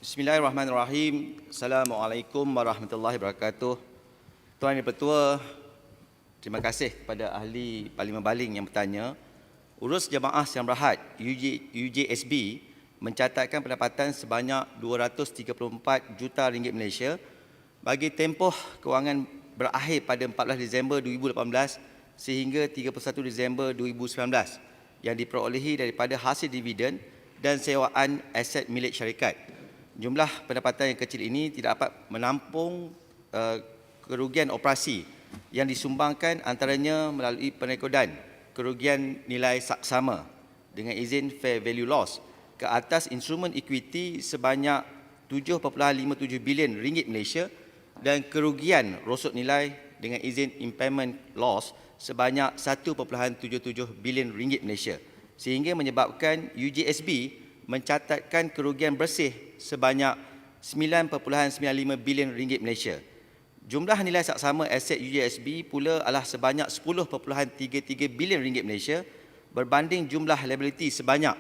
Bismillahirrahmanirrahim. Assalamualaikum warahmatullahi wabarakatuh. Tuan Yang Pertua, terima kasih kepada ahli Parlimen Baling yang bertanya. Urus Jemaah Yang Berhad UJSB mencatatkan pendapatan sebanyak 234 juta ringgit Malaysia bagi tempoh kewangan berakhir pada 14 Disember 2018 sehingga 31 Disember 2019 yang diperolehi daripada hasil dividen dan sewaan aset milik syarikat. Jumlah pendapatan yang kecil ini tidak dapat menampung kerugian operasi yang disumbangkan antaranya melalui perekodan kerugian nilai saksama dengan izin fair value loss ke atas instrumen equity sebanyak 7.57 bilion ringgit Malaysia dan kerugian rosot nilai dengan izin impairment loss sebanyak 1.77 bilion ringgit Malaysia sehingga menyebabkan UJSB mencatatkan kerugian bersih sebanyak 9.95 bilion ringgit Malaysia. Jumlah nilai saksama aset UJSB pula adalah sebanyak 10.33 bilion ringgit Malaysia berbanding jumlah liability sebanyak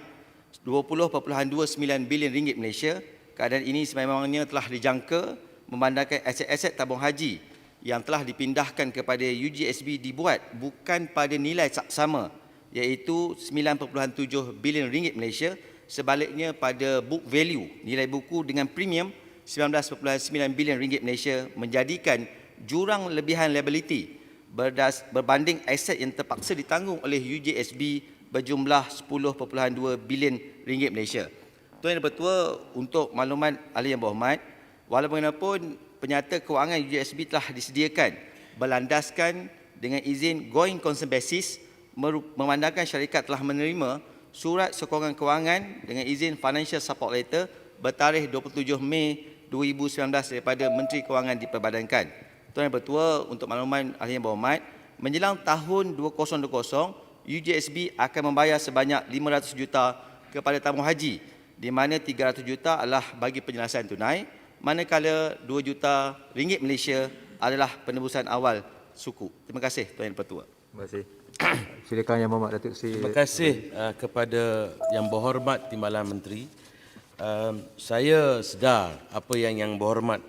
20.29 bilion ringgit Malaysia. Keadaan ini sememangnya telah dijangka memandangkan aset-aset tabung haji yang telah dipindahkan kepada UJSB dibuat bukan pada nilai saksama iaitu 9.7 bilion ringgit Malaysia. Sebaliknya pada book value, nilai buku dengan premium 19.9 bilion ringgit Malaysia menjadikan jurang lebihan liability berbanding aset yang terpaksa ditanggung oleh UJSB berjumlah 10.2 bilion ringgit Malaysia. Tuan Yang Bertua, untuk makluman ahli yang berhormat, walaupun penyata kewangan UJSB telah disediakan berlandaskan dengan izin going concern basis memandangkan syarikat telah menerima surat sokongan kewangan dengan izin Financial Support Letter bertarikh 27 Mei 2019 daripada Menteri Kewangan diperbadankan. Tuan Yang Bertua, untuk makluman ahli yang berhormat, menjelang tahun 2020, UJSB akan membayar sebanyak 500 juta kepada tabung haji, di mana 300 juta adalah bagi penyelesaian tunai, manakala 2 juta ringgit Malaysia adalah penebusan awal suku. Terima kasih Tuan Yang Bertua. Terima kasih. Silakan Yang Berhormat Datuk Seri. Terima kasih kepada Yang Berhormat Timbalan Menteri. Saya sedar apa yang Berhormat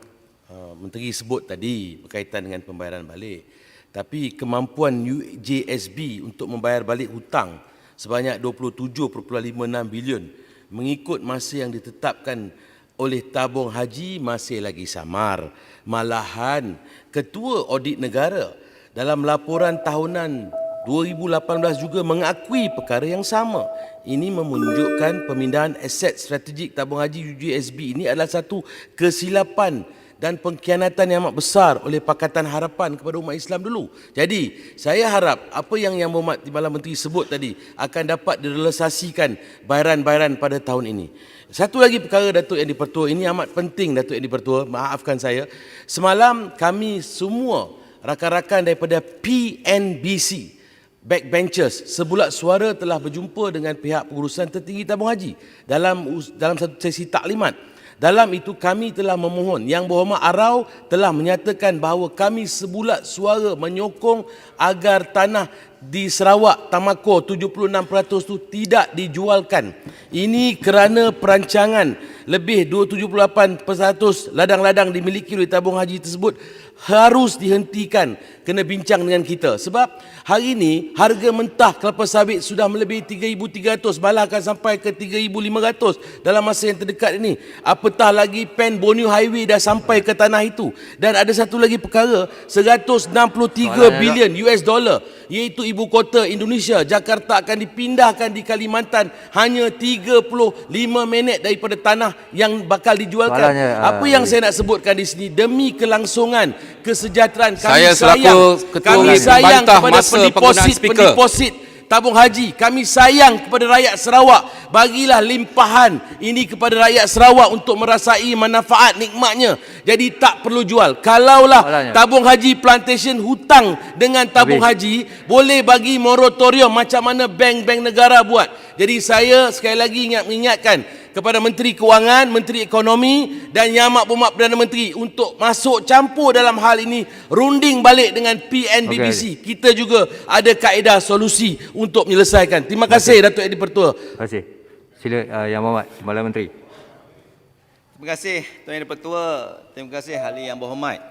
Menteri sebut tadi berkaitan dengan pembayaran balik. Tapi kemampuan UJSB untuk membayar balik hutang sebanyak 27.56 bilion mengikut masa yang ditetapkan oleh tabung haji masih lagi samar. Malahan Ketua Audit Negara dalam laporan tahunan 2018 juga mengakui perkara yang sama. Ini menunjukkan pemindahan aset strategik tabung haji UJSB ini adalah satu kesilapan dan pengkhianatan yang amat besar oleh Pakatan Harapan kepada umat Islam dulu. Jadi, saya harap apa yang Berhormat Timbalan Menteri sebut tadi akan dapat direalisasikan bayaran-bayaran pada tahun ini. Satu lagi perkara Datuk Yang Dipertua, ini amat penting Datuk Yang Dipertua, maafkan saya. Semalam kami semua rakan-rakan daripada PNBC backbenchers sebulat suara telah berjumpa dengan pihak pengurusan tertinggi tabung haji dalam satu sesi taklimat. Dalam itu kami telah memohon, Yang Berhormat Arau telah menyatakan bahawa kami sebulat suara menyokong agar tanah di Sarawak Tamakor 76% itu tidak dijualkan. Ini kerana perancangan lebih 278% ladang-ladang dimiliki oleh tabung haji tersebut harus dihentikan. Kena bincang dengan kita sebab hari ini harga mentah kelapa sawit sudah melebihi 3,300, malah akan sampai ke 3,500 dalam masa yang terdekat ini. Apatah lagi Pen Borneo Highway dah sampai ke tanah itu. Dan ada satu lagi perkara, 163 bilion US dollar, iaitu ibu kota Indonesia Jakarta akan dipindahkan di Kalimantan hanya 35 minit daripada tanah yang bakal dijualkan. Apa yang saya nak sebutkan di sini, demi kelangsungan kesejahteraan kami sayang kepada pendeposit tabung haji, kami sayang kepada rakyat Sarawak. Bagilah limpahan ini kepada rakyat Sarawak untuk merasai manfaat nikmatnya. Jadi tak perlu jual. Kalaulah tabung haji plantation hutang dengan tabung haji, boleh bagi moratorium macam mana bank-bank negara buat. Jadi saya sekali lagi mengingatkan kepada Menteri Kewangan, Menteri Ekonomi dan Yang Amat Berhormat Perdana Menteri untuk masuk campur dalam hal ini, runding balik dengan PNBBC. Kita juga ada kaedah solusi untuk menyelesaikan. Terima kasih Datuk Yang Dipertua. Terima kasih. Sila Yang Berhormat Timbalan Menteri. Terima kasih Tuan Yang Dipertua. Terima kasih ahli yang berhormat.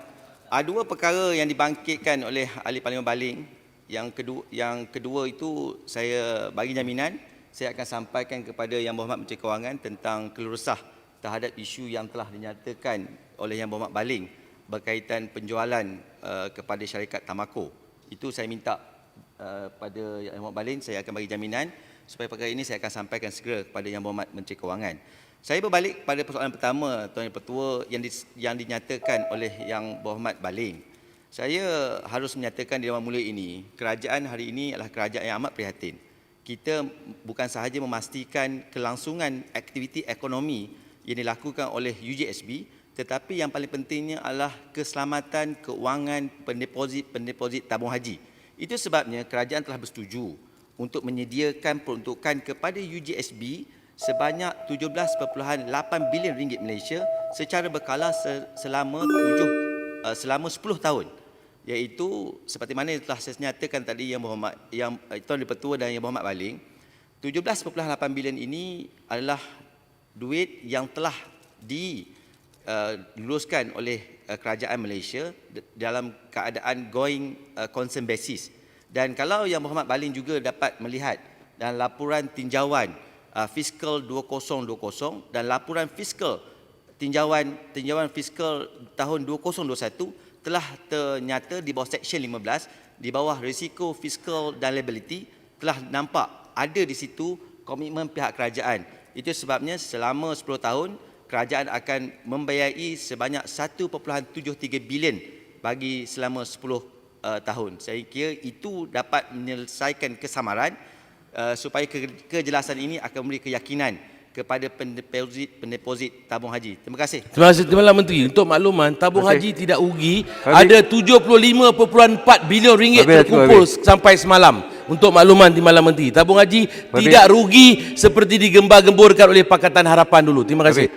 Dua perkara yang dibangkitkan oleh ahli Parlimen Baling. Yang kedua itu saya bagi jaminan saya akan sampaikan kepada Yang Berhormat Menteri Kewangan tentang keluh resah terhadap isu yang telah dinyatakan oleh Yang Berhormat Baling berkaitan penjualan kepada syarikat Tamako. Itu saya minta pada Yang Berhormat Baling, saya akan bagi jaminan supaya perkara ini saya akan sampaikan segera kepada Yang Berhormat Menteri Kewangan. Saya berbalik pada persoalan pertama Tuan Yang Pertua yang dinyatakan oleh Yang Berhormat Baling. Saya harus menyatakan di awal mula ini, kerajaan hari ini adalah kerajaan yang amat prihatin. Kita bukan sahaja memastikan kelangsungan aktiviti ekonomi yang dilakukan oleh UJSB, tetapi yang paling pentingnya adalah keselamatan keuangan pendeposit tabung haji. Itu sebabnya kerajaan telah bersetuju untuk menyediakan peruntukan kepada UJSB sebanyak 17.8 bilion ringgit Malaysia secara berkala selama 10 tahun. Iaitu seperti mana telah saya nyatakan tadi Yang Tuan Dipertua dan Yang Berhormat Baling, 17.8 bilion ini adalah duit yang telah diluluskan oleh kerajaan Malaysia dalam keadaan going concern basis. Dan kalau Yang Berhormat Baling juga dapat melihat dalam laporan tinjauan fiskal 2020 dan laporan fiskal tinjauan fiskal tahun 2021 telah ternyata di bawah Seksyen 15, di bawah risiko fiskal dan liability, telah nampak ada di situ komitmen pihak kerajaan. Itu sebabnya selama 10 tahun, kerajaan akan membiayai sebanyak 1.73 bilion bagi selama 10 tahun. Saya kira itu dapat menyelesaikan kesamaran supaya kejelasan ini akan memberi keyakinan kepada pendeposit tabung haji. Terima kasih. Terima kasih Tuan Menteri. Untuk makluman, tabung haji tidak rugi. Habis. Ada 75.4 bilion ringgit Habis, terkumpul sampai semalam. Untuk makluman Timbalan Menteri, tabung haji tidak rugi seperti digembar-gemburkan oleh Pakatan Harapan dulu. Terima kasih.